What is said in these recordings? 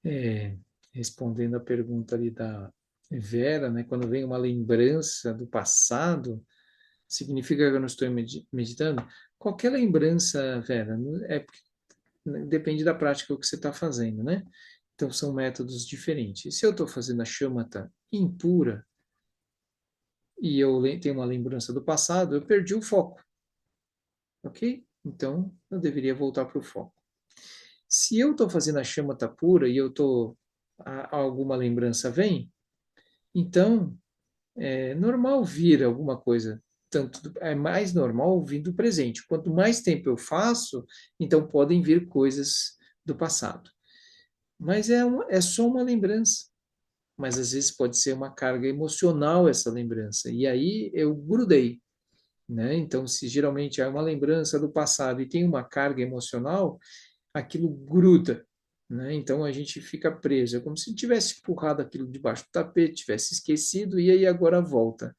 É, respondendo a pergunta ali da Vera, né, quando vem uma lembrança do passado, significa que eu não estou meditando? Qualquer lembrança, Vera, é porque depende da prática que você está fazendo, né? Então são métodos diferentes. Se eu estou fazendo a shamatha impura e eu tenho uma lembrança do passado, eu perdi o foco, ok? Então eu deveria voltar para o foco. Se eu estou fazendo a shamatha pura e eu estou alguma lembrança vem, então é normal vir alguma coisa. É mais normal vir do presente. Quanto mais tempo eu faço, então podem vir coisas do passado. Mas é só uma lembrança. Mas às vezes pode ser uma carga emocional essa lembrança. E aí eu grudei, né? Então, se geralmente é uma lembrança do passado e tem uma carga emocional, aquilo gruda, né? Então a gente fica preso. É como se tivesse empurrado aquilo debaixo do tapete, tivesse esquecido e aí agora volta.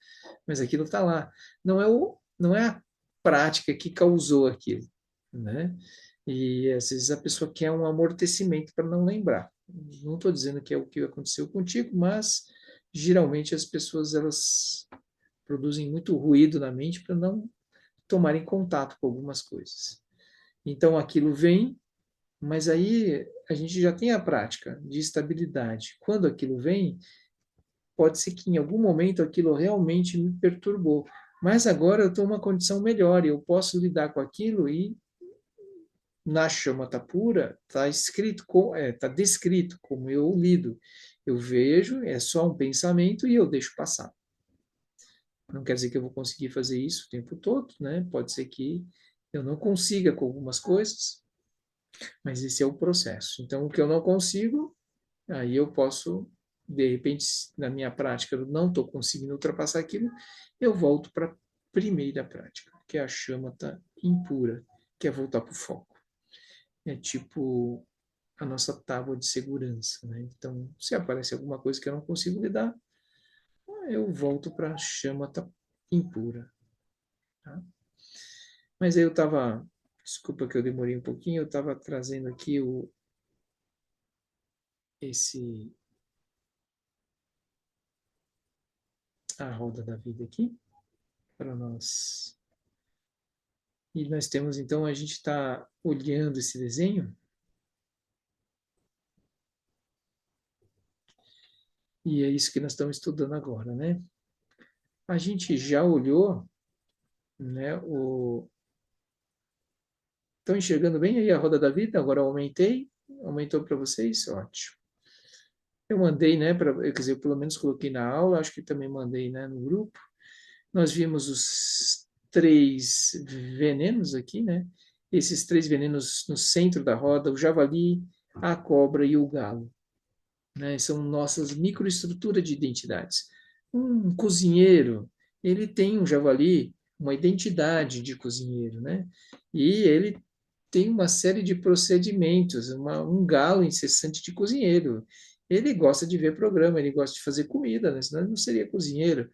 Mas aquilo está lá. Não é a prática que causou aquilo, né? E às vezes a pessoa quer um amortecimento para não lembrar. Não estou dizendo que é o que aconteceu contigo, mas geralmente as pessoas elas produzem muito ruído na mente para não tomarem contato com algumas coisas. Então aquilo vem, mas aí a gente já tem a prática de estabilidade. Quando aquilo vem, pode ser que em algum momento aquilo realmente me perturbou. Mas agora eu estou em uma condição melhor e eu posso lidar com aquilo e na Shamatha pura está escrito, está descrito como eu lido. Eu vejo, é só um pensamento e eu deixo passar. Não quer dizer que eu vou conseguir fazer isso o tempo todo, né? Pode ser que eu não consiga com algumas coisas, mas esse é o processo. Então, o que eu não consigo, aí eu posso, de repente, na minha prática, eu não estou conseguindo ultrapassar aquilo, eu volto para a primeira prática, que é a shamatha impura, que é voltar para o foco. É tipo a nossa tábua de segurança, né? Então, se aparece alguma coisa que eu não consigo lidar, eu volto para a shamatha impura, tá? Mas aí eu estava, desculpa que eu demorei um pouquinho, eu estava trazendo aqui esse a roda da vida aqui para nós. E nós temos então, a gente está olhando esse desenho e é isso que nós estamos estudando agora, né? A gente já olhou, né? Estão enxergando bem aí a roda da vida? Agora eu aumentei, aumentou para vocês? Ótimo. Eu mandei, né? Quer dizer, eu pelo menos coloquei na aula, acho que também mandei, né, no grupo. Nós vimos os três venenos aqui, né? Esses três venenos no centro da roda, o javali, a cobra e o galo, né? São nossas microestruturas de identidades. Um cozinheiro, ele tem um javali, uma identidade de cozinheiro, né? E ele tem uma série de procedimentos, um galo incessante de cozinheiro. Ele gosta de ver programa, ele gosta de fazer comida, né? Senão ele não seria cozinheiro.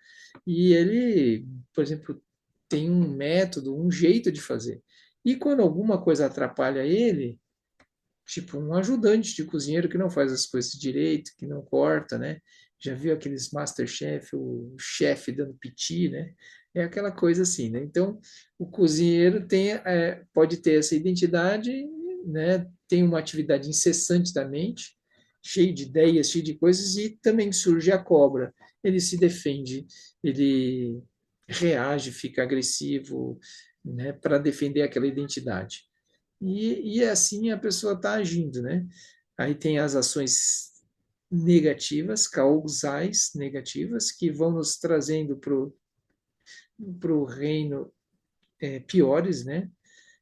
E ele, por exemplo, tem um método, um jeito de fazer. E quando alguma coisa atrapalha ele, tipo um ajudante de cozinheiro que não faz as coisas direito, que não corta, né? Já viu aqueles MasterChef, o chefe dando piti, né? É aquela coisa assim, né? Então, o cozinheiro pode ter essa identidade, né? Tem uma atividade incessante da mente, cheio de ideias, cheio de coisas, e também surge a cobra. Ele se defende, ele reage, fica agressivo, né? Para defender aquela identidade. E assim a pessoa está agindo, né? Aí tem as ações negativas, causais negativas, que vão nos trazendo para o reino piores, né?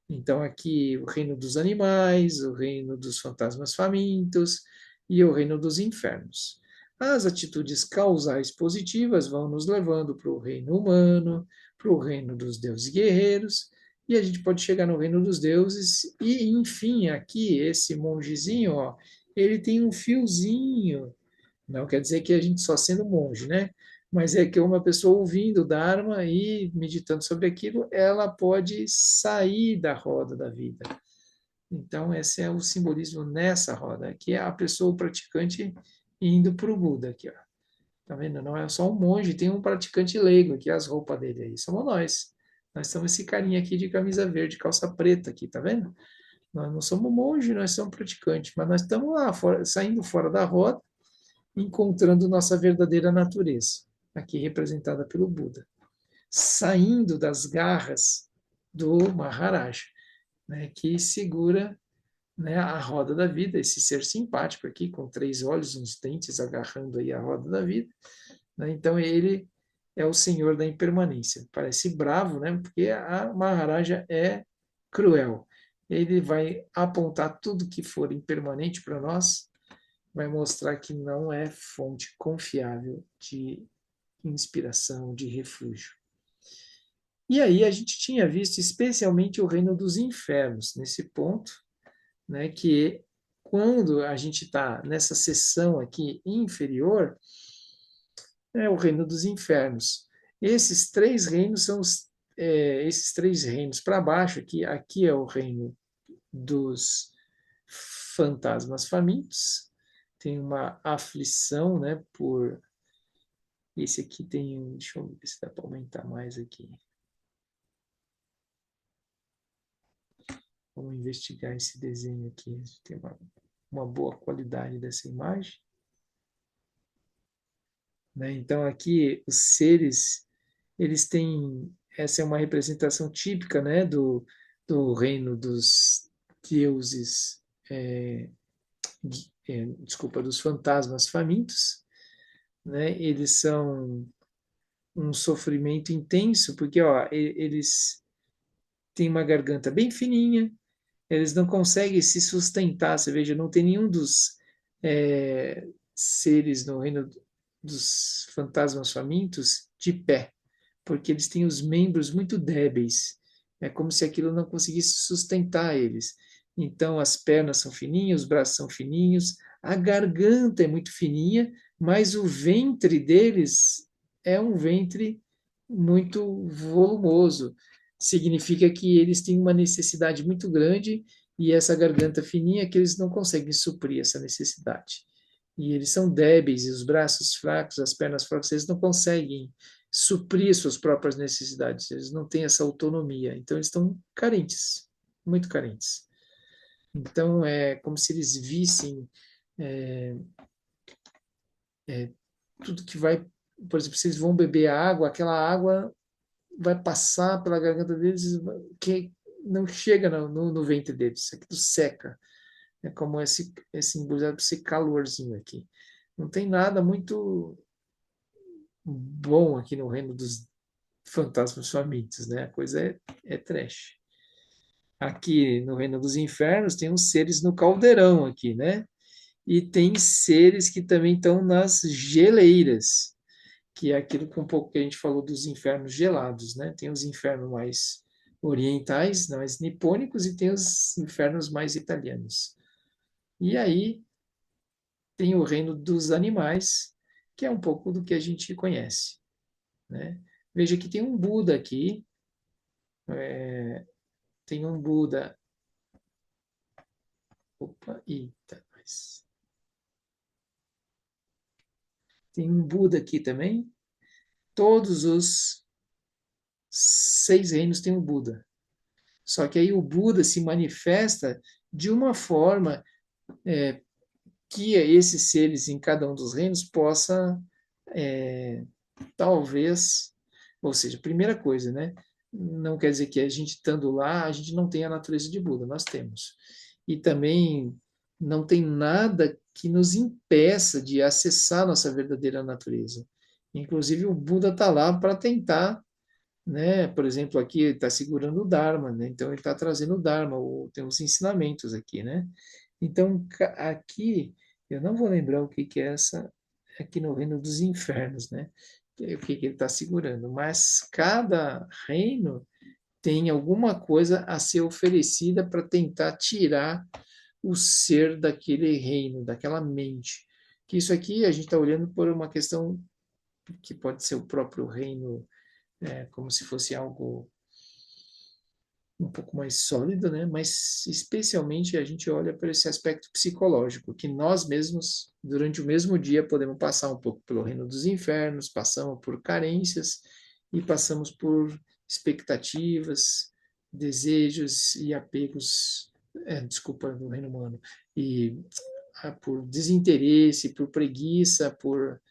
Então, aqui o reino dos animais, o reino dos fantasmas famintos e o reino dos infernos. As atitudes causais positivas vão nos levando para o reino humano, para o reino dos deuses guerreiros, e a gente pode chegar no reino dos deuses, e enfim, aqui, esse mongezinho, ó, ele tem um fiozinho, não quer dizer que a gente só sendo monge, né? Mas é que uma pessoa ouvindo o Dharma e meditando sobre aquilo, ela pode sair da roda da vida. Então, esse é o simbolismo nessa roda, que é a pessoa, o praticante, indo para o Buda aqui, ó. Tá vendo? Não é só um monge, tem um praticante leigo aqui, as roupas dele aí, somos nós. Nós somos esse carinha aqui de camisa verde, calça preta aqui, tá vendo? Nós não somos monge, nós somos praticantes, mas nós estamos lá, saindo fora da roda, encontrando nossa verdadeira natureza, aqui representada pelo Buda, saindo das garras do Maharaja, né, que segura, né, a roda da vida, esse ser simpático aqui, com três olhos, uns dentes, agarrando aí a roda da vida. Né? Então ele é o senhor da impermanência. Parece bravo, né? Porque a Maharaja é cruel. Ele vai apontar tudo que for impermanente para nós, vai mostrar que não é fonte confiável de inspiração, de refúgio. E aí a gente tinha visto especialmente o reino dos infernos nesse ponto, né? Que quando a gente está nessa seção aqui inferior, é o reino dos infernos. Esses três reinos são esses três reinos para baixo, aqui é o reino dos fantasmas famintos, tem uma aflição, né, por esse aqui tem, deixa eu ver se dá para aumentar mais aqui. Vamos investigar esse desenho aqui, tem uma boa qualidade dessa imagem. Né? Então aqui os seres eles têm essa é uma representação típica, né, do reino dos deuses, desculpa, dos fantasmas famintos, né? Eles são um sofrimento intenso porque ó, eles têm uma garganta bem fininha, eles não conseguem se sustentar. Você veja, não tem nenhum dos seres no reino dos fantasmas famintos de pé, porque eles têm os membros muito débeis. É como se aquilo não conseguisse sustentar eles. Então, as pernas são fininhas, os braços são fininhos, a garganta é muito fininha, mas o ventre deles é um ventre muito volumoso. Significa que eles têm uma necessidade muito grande e essa garganta fininha que eles não conseguem suprir essa necessidade. E eles são débeis, e os braços fracos, as pernas fracas, eles não conseguem suprir suas próprias necessidades, eles não têm essa autonomia, então eles estão carentes, muito carentes. Então é como se eles vissem é, tudo que vai, por exemplo, se eles vão beber água, aquela água vai passar pela garganta deles que não chega no ventre deles, aquilo seca. É como esse simbolizado por esse calorzinho aqui. Não tem nada muito bom aqui no reino dos fantasmas famintos, né? A coisa é trash. Aqui no reino dos infernos tem uns seres no caldeirão aqui, né? E tem seres que também estão nas geleiras, que é aquilo que um pouco que a gente falou dos infernos gelados, né? Tem os infernos mais orientais, mais nipônicos, e tem os infernos mais italianos. E aí tem o reino dos animais, que é um pouco do que a gente conhece, né? Veja que tem um Buda aqui, tem um Buda. Opa, eita, mas tem um Buda aqui também. Todos os seis reinos têm um Buda. Só que aí o Buda se manifesta de uma forma que esses seres em cada um dos reinos possa talvez, ou seja, primeira coisa, né? Não quer dizer que a gente estando lá, a gente não tem a natureza de Buda, nós temos. E também não tem nada que nos impeça de acessar nossa verdadeira natureza. Inclusive, o Buda está lá para tentar, né? Por exemplo, aqui ele está segurando o Dharma, né? Então ele está trazendo o Dharma, tem os ensinamentos aqui, né? Então, aqui, eu não vou lembrar o que que é essa, aqui no reino dos infernos, né? O que que ele está segurando, mas cada reino tem alguma coisa a ser oferecida para tentar tirar o ser daquele reino, daquela mente. Que isso aqui a gente está olhando por uma questão que pode ser o próprio reino, como se fosse algo um pouco mais sólida, né? Mas especialmente a gente olha para esse aspecto psicológico, que nós mesmos, durante o mesmo dia, podemos passar um pouco pelo reino dos infernos, passamos por carências e passamos por expectativas, desejos e apegos, desculpa, no reino humano, e por desinteresse, por preguiça, por,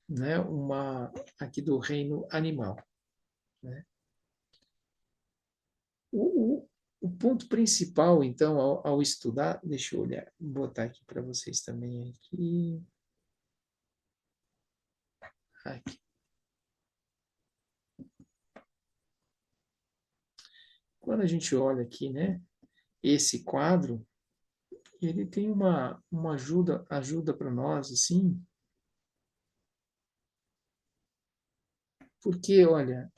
né, uma aqui do reino animal, né? O, o ponto principal, então, ao estudar, deixa eu olhar, botar aqui para vocês também aqui. Quando a gente olha aqui, né, esse quadro, ele tem uma ajuda para nós, assim, porque, olha,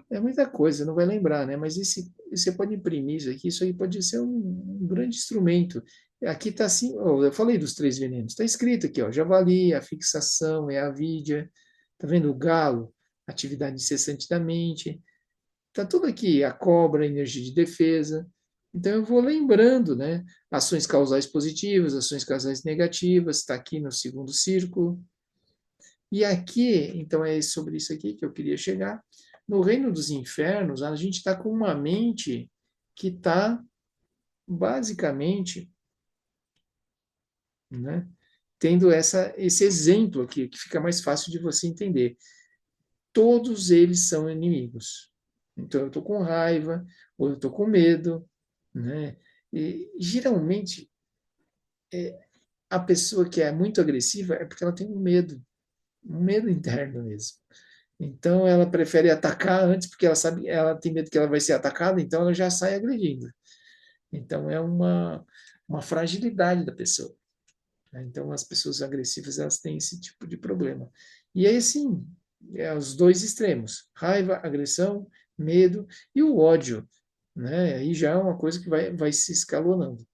é muita coisa, não vai lembrar, né? Mas você pode imprimir isso aí pode ser um grande instrumento. Aqui está assim, ó, eu falei dos três venenos, está escrito aqui, ó, javali, a fixação, é a avidia, tá vendo o galo, atividade incessante da mente, tá tudo aqui, a cobra, energia de defesa. Então eu vou lembrando, né? Ações causais positivas, ações causais negativas, está aqui no segundo círculo. E aqui, então é sobre isso aqui que eu queria chegar. No reino dos infernos, a gente está com uma mente que está basicamente, né, tendo esse exemplo aqui, que fica mais fácil de você entender. Todos eles são inimigos. Então eu estou com raiva, ou eu estou com medo, né? E geralmente a pessoa que é muito agressiva é porque ela tem um medo interno mesmo. Então ela prefere atacar antes porque ela sabe, ela tem medo que ela vai ser atacada, então ela já sai agredindo. Então é uma fragilidade da pessoa, né? Então as pessoas agressivas elas têm esse tipo de problema. E aí sim, os dois extremos: raiva, agressão, medo e o ódio, né? Aí já é uma coisa que vai se escalonando.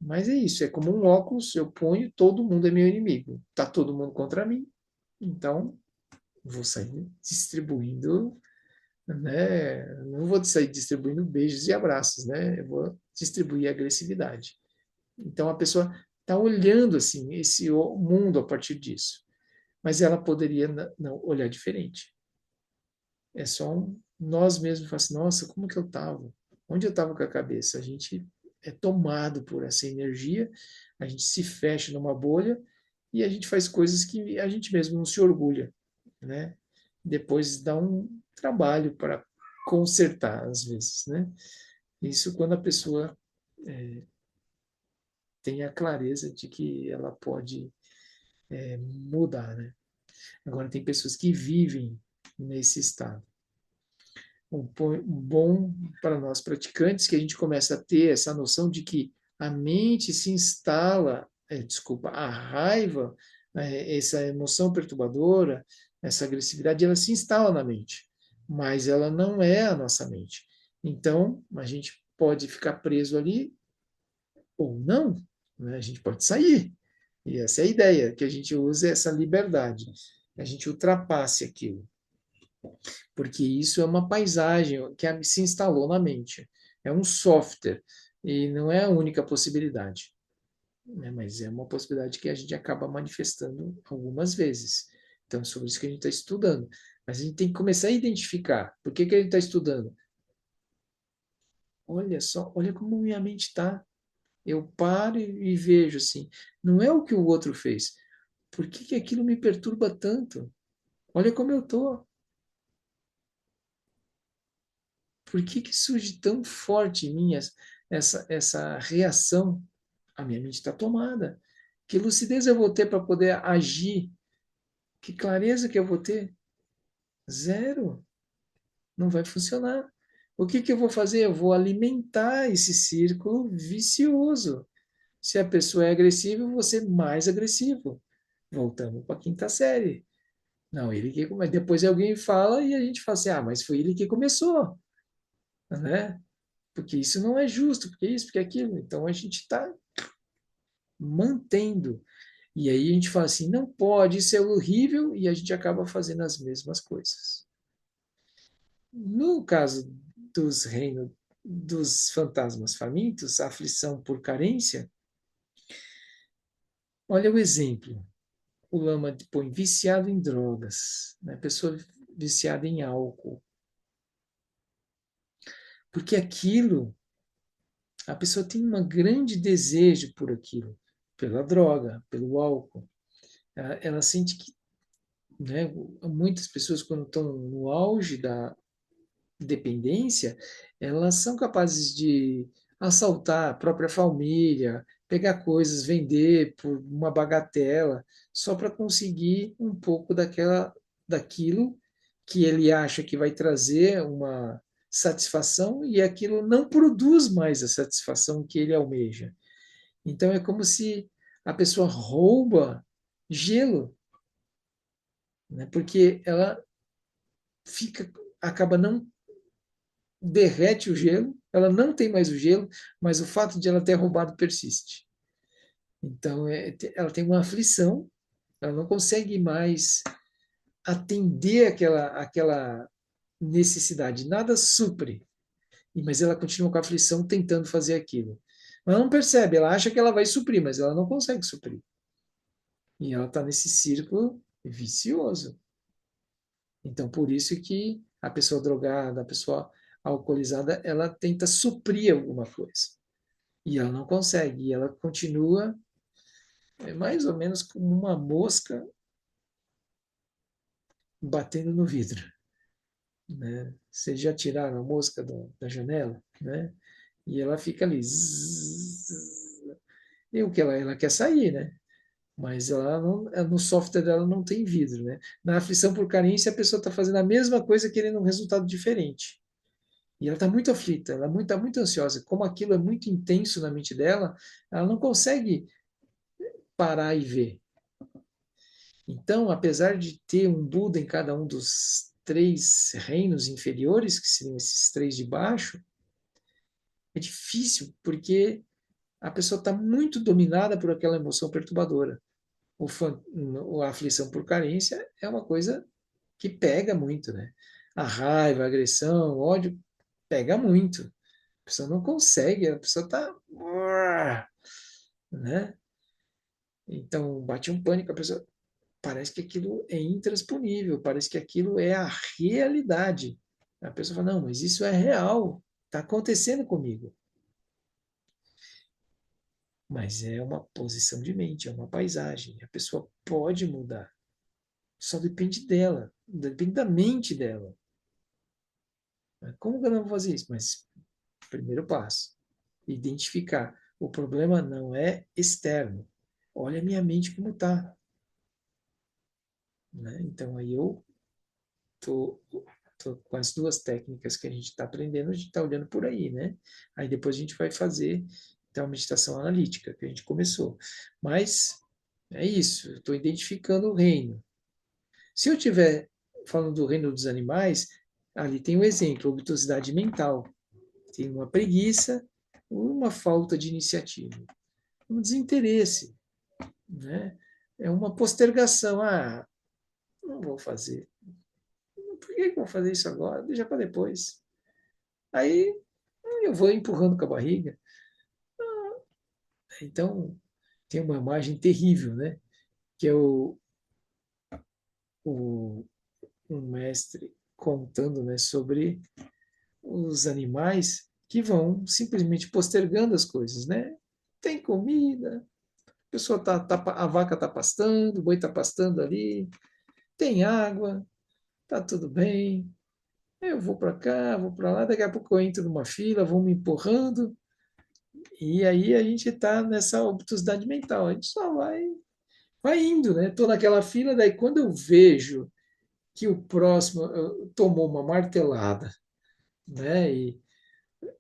Mas é isso, é como um óculos, eu ponho, todo mundo é meu inimigo. Tá todo mundo contra mim, então vou sair distribuindo, né? Não vou sair distribuindo beijos e abraços, né? Eu vou distribuir agressividade. Então a pessoa está olhando assim esse mundo a partir disso, mas ela poderia não olhar diferente. É só nós mesmos falar assim, nossa, como que eu estava? Onde eu estava com a cabeça? A gente é tomado por essa energia, a gente se fecha numa bolha e a gente faz coisas que a gente mesmo não se orgulha, né? Depois dá um trabalho para consertar, às vezes, né? Isso quando a pessoa tem a clareza de que ela pode mudar, né? Agora, tem pessoas que vivem nesse estado. Bom para nós praticantes que a gente começa a ter essa noção de que a mente se instala, desculpa, a raiva, essa emoção perturbadora, essa agressividade, ela se instala na mente, mas ela não é a nossa mente. Então, a gente pode ficar preso ali ou não, né? A gente pode sair. E essa é a ideia, que a gente use essa liberdade, a gente ultrapasse aquilo, porque isso é uma paisagem que se instalou na mente, é um software, e não é a única possibilidade, né? Mas é uma possibilidade que a gente acaba manifestando algumas vezes. Então, é sobre isso que a gente está estudando. Mas a gente tem que começar a identificar. Por que a gente está estudando? Olha só, olha como minha mente está. Eu paro e vejo assim, não é o que o outro fez. Por que aquilo me perturba tanto? Olha como eu tô. Por que surge tão forte em mim essa reação? A minha mente está tomada. Que lucidez eu vou ter para poder agir? Que clareza que eu vou ter? Zero. Não vai funcionar. O que eu vou fazer? Eu vou alimentar esse círculo vicioso. Se a pessoa é agressiva, eu vou ser mais agressivo. Voltamos para a quinta série. Não, ele que mas depois alguém fala e a gente fala assim, ah, mas foi ele que começou, né? Porque isso não é justo, porque isso, porque aquilo. Então a gente está mantendo. E aí a gente fala assim, não pode, isso é horrível, e a gente acaba fazendo as mesmas coisas. No caso dos reinos dos fantasmas famintos, a aflição por carência, olha o exemplo. O lama põe viciado em drogas, né? Pessoa viciada em álcool. Porque aquilo, a pessoa tem um grande desejo por aquilo, pela droga, pelo álcool. Ela sente que, né, muitas pessoas, quando estão no auge da dependência, elas são capazes de assaltar a própria família, pegar coisas, vender por uma bagatela, só para conseguir um pouco daquilo que ele acha que vai trazer uma satisfação e aquilo não produz mais a satisfação que ele almeja. Então é como se a pessoa rouba gelo, né? Porque ela fica, acaba não derrete o gelo, ela não tem mais o gelo, mas o fato de ela ter roubado persiste. Então, ela tem uma aflição, ela não consegue mais atender aquela necessidade, nada supre, mas ela continua com a aflição tentando fazer aquilo. Mas ela não percebe, ela acha que ela vai suprir, mas ela não consegue suprir. E ela está nesse círculo vicioso. Então, por isso que a pessoa drogada, a pessoa alcoolizada, ela tenta suprir alguma coisa. E ela não consegue, e ela continua mais ou menos como uma mosca batendo no vidro, né? Vocês já tiraram a mosca da janela, né? E ela fica ali, zzz, e o que ela quer sair, né? Mas ela não, no software dela não tem vidro, né? Na aflição por carência, a pessoa está fazendo a mesma coisa querendo um resultado diferente. E ela está muito aflita, ela está muito ansiosa. Como aquilo é muito intenso na mente dela, ela não consegue parar e ver. Então, apesar de ter um Buda em cada um dos três reinos inferiores, que seriam esses três de baixo, é difícil, porque a pessoa está muito dominada por aquela emoção perturbadora. A aflição por carência é uma coisa que pega muito, né? A raiva, a agressão, o ódio, pega muito. A pessoa não consegue, a pessoa está, né? Então, bate um pânico, a pessoa parece que aquilo é intransponível, parece que aquilo é a realidade. A pessoa fala, não, mas isso é real, está acontecendo comigo. Mas é uma posição de mente, é uma paisagem. A pessoa pode mudar. Só depende dela, depende da mente dela. Como que eu não vou fazer isso? Mas primeiro passo, identificar. O problema não é externo. Olha a minha mente como está. Né? Então aí eu tô, tô com as duas técnicas que a gente está aprendendo, a gente está olhando por aí, né? Aí depois a gente vai fazer então a meditação analítica que a gente começou. Mas é isso, eu estou identificando o reino. Se eu tiver falando do reino dos animais, ali tem um exemplo, obtusidade mental. Tem uma preguiça, uma falta de iniciativa, um desinteresse, né? É uma postergação. Ah, não vou fazer. Por que eu vou fazer isso agora? Deixa para depois. Aí eu vou empurrando com a barriga. Então, tem uma imagem terrível, né? Que é o um mestre contando, né, sobre os animais que vão simplesmente postergando as coisas, né? Tem comida, a pessoa a vaca está pastando, o boi está pastando ali, tem água, tá tudo bem. Eu vou para cá, vou para lá, daqui a pouco eu entro numa fila, vão me empurrando, e aí a gente está nessa obtusidade mental. A gente só vai indo, né? Estou naquela fila, daí quando eu vejo que o próximo tomou uma martelada, né?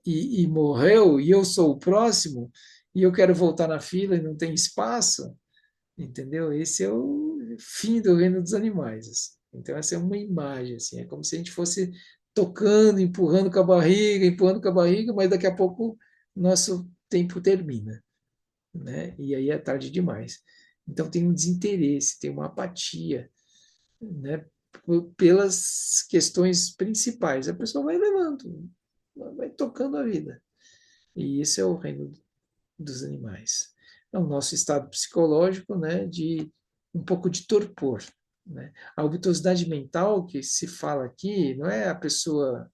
E morreu, e eu sou o próximo, e eu quero voltar na fila e não tem espaço, entendeu? Esse é o fim do reino dos animais. Assim. Então, essa é uma imagem, assim, é como se a gente fosse tocando, empurrando com a barriga, mas daqui a pouco nosso tempo termina, né? E aí é tarde demais. Então, tem um desinteresse, tem uma apatia, né? Pelas questões principais. A pessoa vai levando. vai tocando a vida. E esse é o reino dos animais. É o nosso estado psicológico, né, de um pouco de torpor, né? A obtusidade mental que se fala aqui não é a pessoa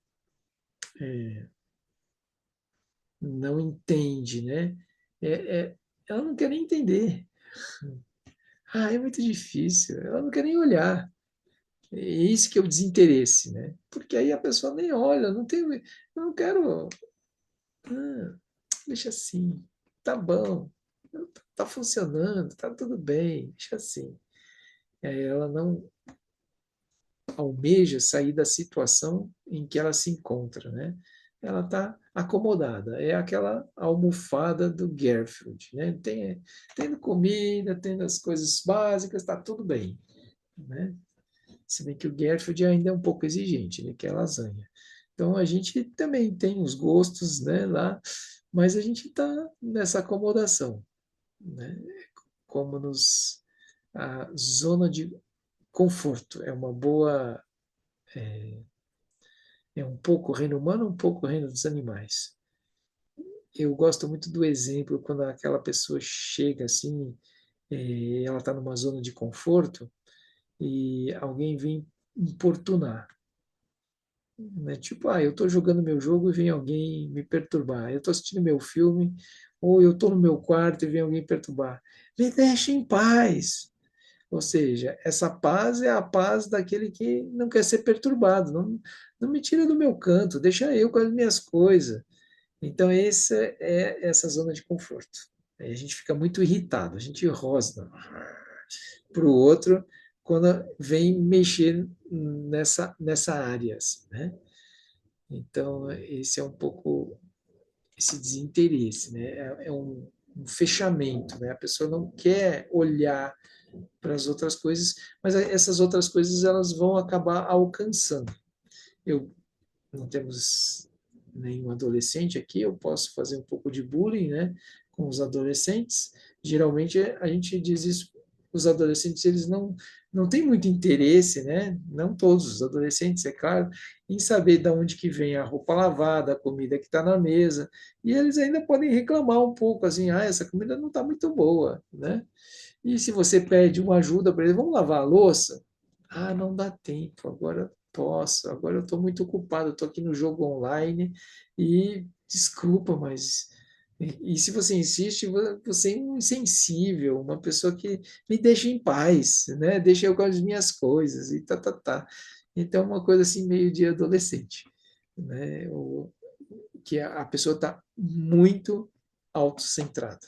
não entende, né? É, ela não quer nem entender. Ah, é muito difícil. Ela não quer nem olhar. É isso que é o desinteresse, né? Porque aí a pessoa nem olha, não tem, eu não quero, ah, deixa assim, tá bom, tá funcionando, tá tudo bem, deixa assim. Aí ela não almeja sair da situação em que ela se encontra, né? Ela está acomodada, é aquela almofada do Garfield, né? Tendo comida, tendo as coisas básicas, está tudo bem, né? Se bem que o Garfield ainda é um pouco exigente, né? Que é lasanha. Então a gente também tem os gostos, né, lá, mas a gente está nessa acomodação, né? Como nos a zona de conforto é uma boa é um pouco o reino humano, um pouco o reino dos animais. Eu gosto muito do exemplo quando aquela pessoa chega assim, ela está numa zona de conforto e alguém vem importunar, né? Tipo, eu estou jogando meu jogo e vem alguém me perturbar. Eu estou assistindo meu filme ou eu estou no meu quarto e vem alguém perturbar. Me deixa em paz. Ou seja, essa paz é a paz daquele que não quer ser perturbado. Não, não me tira do meu canto, deixa eu com as minhas coisas. Então, essa é essa zona de conforto. Aí a gente fica muito irritado, a gente rosna para o outro quando vem mexer nessa área, assim, né? Então, esse é um pouco esse desinteresse, né? É um fechamento, né? A pessoa não quer olhar para as outras coisas, mas essas outras coisas elas vão acabar alcançando. Eu não temos nenhum adolescente aqui, eu posso fazer um pouco de bullying, né, com os adolescentes. Geralmente a gente diz isso, os adolescentes eles não têm muito interesse, né? Não todos os adolescentes, é claro, em saber de onde que vem a roupa lavada, a comida que está na mesa. E eles ainda podem reclamar um pouco, assim, essa comida não está muito boa, né? E se você pede uma ajuda para ele, vamos lavar a louça? Ah, não dá tempo, agora eu posso, agora eu estou muito ocupado, estou aqui no jogo online e desculpa, mas. E se você insiste, você é um insensível, uma pessoa que me deixa em paz, né? Deixa eu com as minhas coisas e tá, tá, tá. Então, uma coisa assim, meio de adolescente, né? Que a pessoa está muito autocentrada.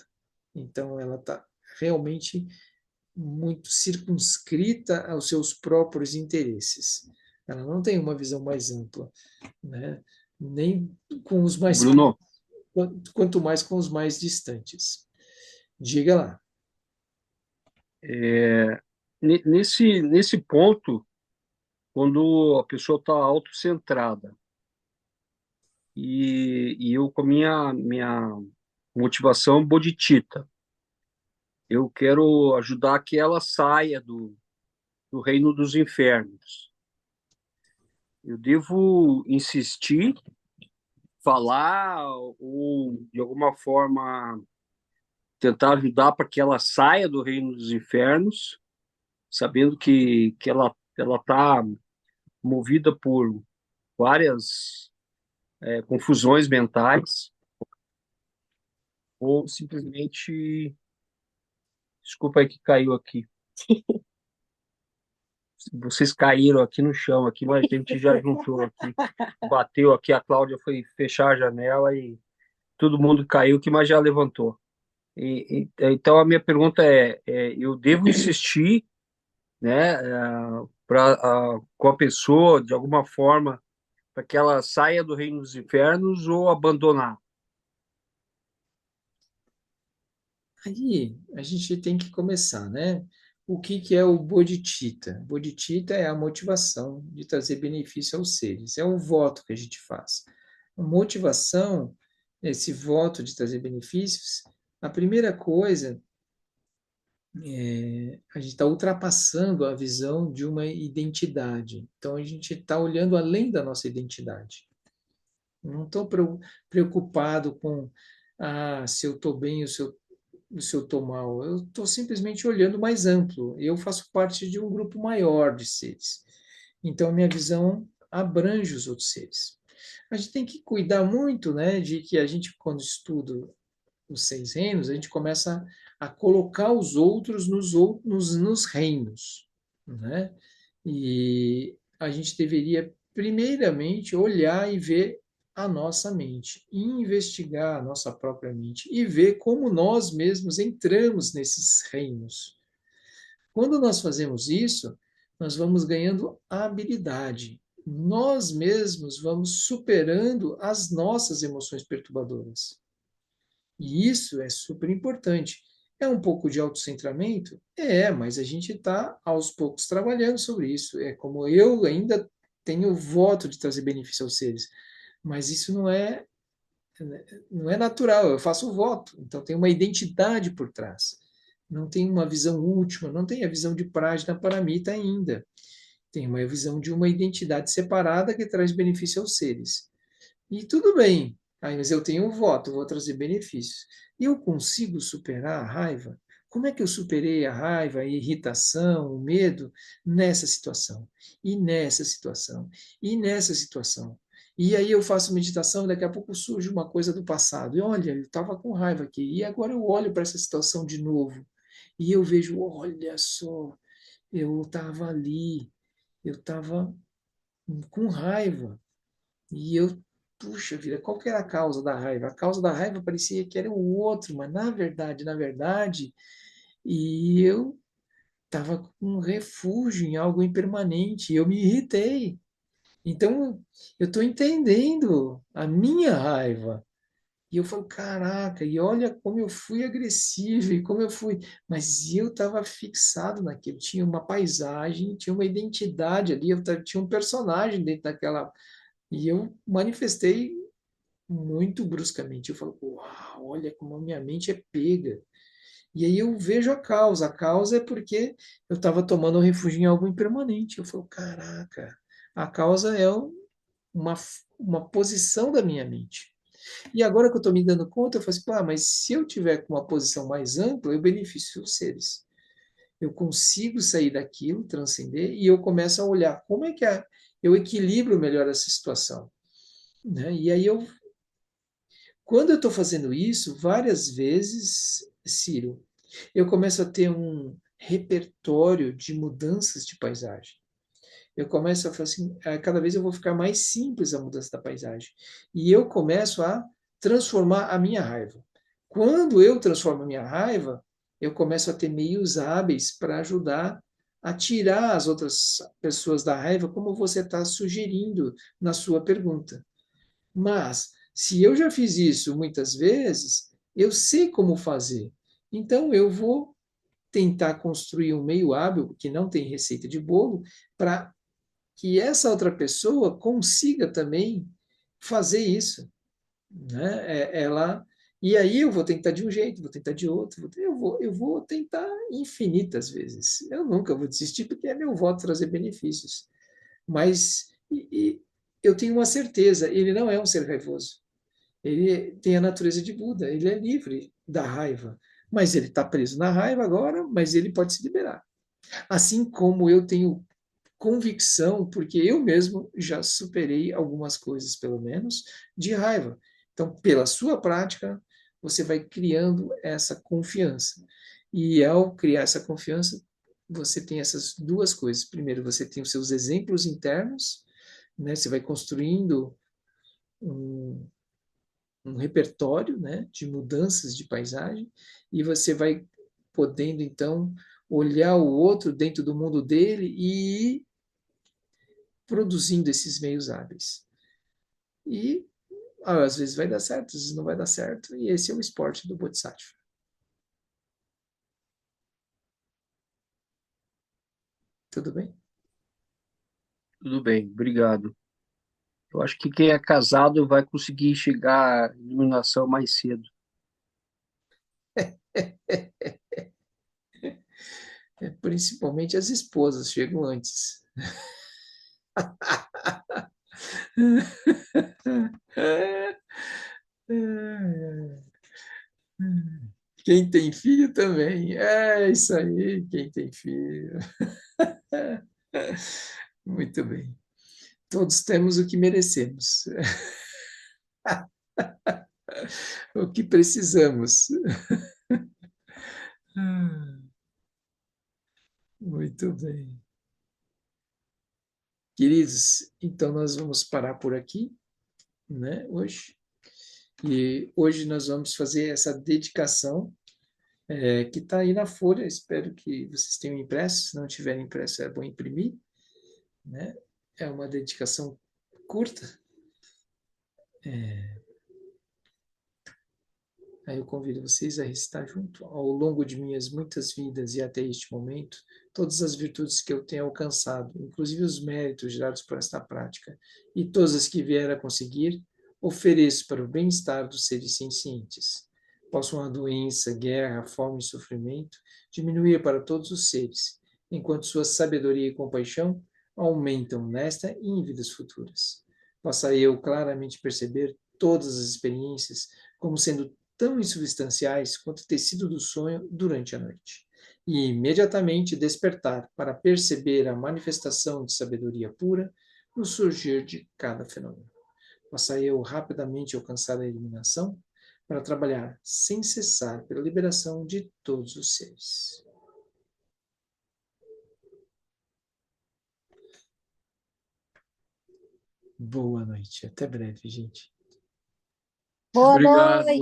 Então, ela está realmente muito circunscrita aos seus próprios interesses. Ela não tem uma visão mais ampla, né? Nem com os mais Bruno, quanto mais com os mais distantes. Diga lá. nesse ponto, quando a pessoa está autocentrada e eu com a minha motivação bodhicitta, eu quero ajudar que ela saia do reino dos infernos. Eu devo insistir, falar ou de alguma forma tentar ajudar para que ela saia do reino dos infernos, sabendo que ela está movida por várias confusões mentais, ou simplesmente, desculpa aí que caiu aqui. Vocês caíram aqui no chão aqui, mas a gente já juntou aqui. Bateu aqui, a Cláudia foi fechar a janela e todo mundo caiu aqui, mas já levantou. Então a minha pergunta eu devo insistir, né, com a pessoa de alguma forma para que ela saia do reino dos infernos ou abandonar? Aí a gente tem que começar, né? O que que é o bodhicitta? Bodhicitta é a motivação de trazer benefício aos seres, é o voto que a gente faz. A motivação, esse voto de trazer benefícios, a primeira coisa a gente está ultrapassando a visão de uma identidade. Então a gente está olhando além da nossa identidade. Não estou preocupado com se eu estou bem ou se eu estou mal. Eu estou simplesmente olhando mais amplo. Eu faço parte de um grupo maior de seres. Então, a minha visão abrange os outros seres. A gente tem que cuidar muito, né, de que a gente, quando estuda os seis reinos, a gente começa a colocar os outros nos reinos, né? E a gente deveria, primeiramente, olhar e ver a nossa mente, investigar a nossa própria mente e ver como nós mesmos entramos nesses reinos. Quando nós fazemos isso, nós vamos ganhando habilidade. Nós mesmos vamos superando as nossas emoções perturbadoras. E isso é super importante. É um pouco de autocentramento? É, mas a gente está aos poucos trabalhando sobre isso. É como eu ainda tenho o voto de trazer benefício aos seres, mas isso não é natural. Eu faço o voto, então tem uma identidade por trás. Não tem uma visão última, não tem a visão de Prajna Paramita ainda. Tem uma visão de uma identidade separada que traz benefício aos seres. E tudo bem, aí, mas eu tenho um voto, vou trazer benefícios. E eu consigo superar a raiva? Como é que eu superei a raiva, a irritação, o medo nessa situação? E nessa situação? E nessa situação? E aí eu faço meditação e daqui a pouco surge uma coisa do passado. E olha, eu estava com raiva aqui. E agora eu olho para essa situação de novo. E eu vejo, olha só, eu estava ali, eu estava com raiva. E eu, puxa vida, qual que era a causa da raiva? A causa da raiva parecia que era o outro, mas na verdade, e eu estava com um refúgio em algo impermanente, e eu me irritei. Então, eu estou entendendo a minha raiva. E eu falo, caraca, e olha como eu fui agressivo e como eu fui. Mas eu estava fixado naquilo. Tinha uma paisagem, tinha uma identidade ali, tinha um personagem dentro daquela. E eu manifestei muito bruscamente. Eu falo, uau, olha como a minha mente é pega. E aí eu vejo a causa. A causa é porque eu estava tomando refúgio em algo impermanente. Eu falo, caraca, a causa é uma, uma posição da minha mente. E agora que eu estou me dando conta, eu falo assim, mas se eu tiver com uma posição mais ampla, eu beneficio os seres. Eu consigo sair daquilo, transcender, e eu começo a olhar como é que eu equilibro melhor essa situação. Né? E aí quando eu estou fazendo isso, várias vezes, Ciro, eu começo a ter um repertório de mudanças de paisagem. Eu começo a falar assim, cada vez eu vou ficar mais simples a mudança da paisagem. E eu começo a transformar a minha raiva. Quando eu transformo a minha raiva, eu começo a ter meios hábeis para ajudar a tirar as outras pessoas da raiva, como você está sugerindo na sua pergunta. Mas, se eu já fiz isso muitas vezes, eu sei como fazer. Então, eu vou tentar construir um meio hábil, que não tem receita de bolo, para que essa outra pessoa consiga também fazer isso. Né? E aí eu vou tentar de um jeito, vou tentar de outro, eu vou tentar infinitas vezes. Eu nunca vou desistir, porque é meu voto trazer benefícios. Mas eu tenho uma certeza, ele não é um ser raivoso. Ele tem a natureza de Buda, ele é livre da raiva. Mas ele está preso na raiva agora, mas ele pode se liberar. Assim como eu tenho convicção, porque eu mesmo já superei algumas coisas, pelo menos, de raiva. Então, pela sua prática, você vai criando essa confiança. E ao criar essa confiança, você tem essas duas coisas. Primeiro, você tem os seus exemplos internos, né? Você vai construindo um, um repertório, né, de mudanças de paisagem, e você vai podendo, então, olhar o outro dentro do mundo dele e ir produzindo esses meios hábeis. E às vezes vai dar certo, às vezes não vai dar certo, e esse é o esporte do Bodhisattva. Tudo bem? Tudo bem, obrigado. Eu acho que quem é casado vai conseguir chegar à iluminação mais cedo. Principalmente as esposas chegam antes. Quem tem filho também. É isso aí, quem tem filho. Muito bem. Todos temos o que merecemos, o que precisamos. Muito bem. Queridos, então nós vamos parar por aqui, né, hoje. E hoje nós vamos fazer essa dedicação, que está aí na folha. Espero que vocês tenham impresso. Se não tiverem impresso, é bom imprimir, né? É uma dedicação curta. Aí eu convido vocês a recitar junto. Ao longo de minhas muitas vidas e até este momento, todas as virtudes que eu tenho alcançado, inclusive os méritos gerados por esta prática, e todas as que vier a conseguir, ofereço para o bem-estar dos seres sencientes. Possam a doença, guerra, fome e sofrimento diminuir para todos os seres, enquanto sua sabedoria e compaixão aumentam nesta e em vidas futuras. Possa eu claramente perceber todas as experiências como sendo tão insubstanciais quanto o tecido do sonho durante a noite, e imediatamente despertar para perceber a manifestação de sabedoria pura no surgir de cada fenômeno. Possa eu rapidamente alcançar a iluminação para trabalhar sem cessar pela liberação de todos os seres. Boa noite, até breve, gente. Boa Obrigado. noite.